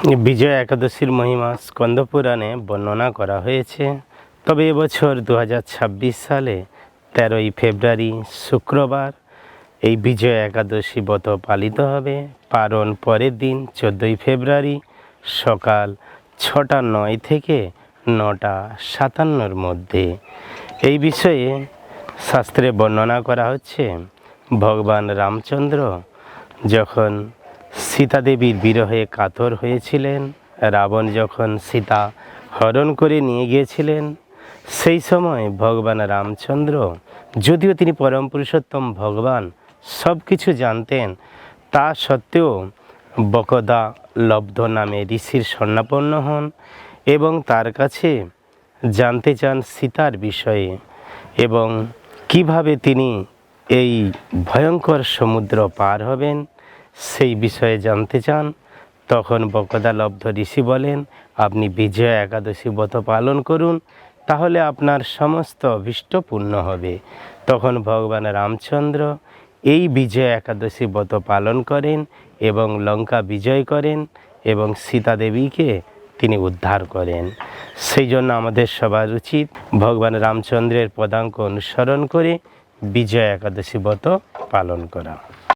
বিজয়া একাদশীর মহিমা স্কন্দ পুরাণে বর্ণনা করা হয়েছে। তবে এবছর 2026 সালে 13ই ফেব্রুয়ারি শুক্রবার এই বিজয়া একাদশী ব্রত পালিত হবে। পারণ পরের দিন 14ই ফেব্রুয়ারি সকাল 6:09 থেকে 9:57-র মধ্যে। এই বিষয়ে শাস্ত্রে বর্ণনা করা হচ্ছে, ভগবান রামচন্দ্র যখন সীতা দেবীর বিরহে কাতর হয়েছিলেন, রাবণ যখন সীতা হরণ করে নিয়ে গিয়েছিলেন, সেই সময় ভগবান রামচন্দ্র, যদিও তিনি পরম পুরুষোত্তম ভগবান, সব কিছু জানতেন, তা সত্ত্বেও বকদা লব্ধ নামে ঋষির শরণাপন্ন হন এবং তার কাছে জানতে চান সীতার বিষয়ে এবং কিভাবে তিনি এই ভয়ঙ্কর সমুদ্র পার হবেন সেই বিষয়ে জানতে চান। তখন বকদা লব্ধ ঋষি বলেন, আপনি বিজয়া একাদশী ব্রত পালন করুন, তাহলে আপনার সমস্ত অভীষ্ট পূর্ণ হবে। তখন ভগবান রামচন্দ্র এই বিজয়া একাদশী ব্রত পালন করেন এবং লঙ্কা বিজয় করেন এবং সীতা দেবীকে তিনি উদ্ধার করেন। সেই জন্য আমাদের সবার উচিত ভগবান রামচন্দ্রের পদাঙ্ক অনুসরণ করে বিজয়া একাদশী ব্রত পালন করা।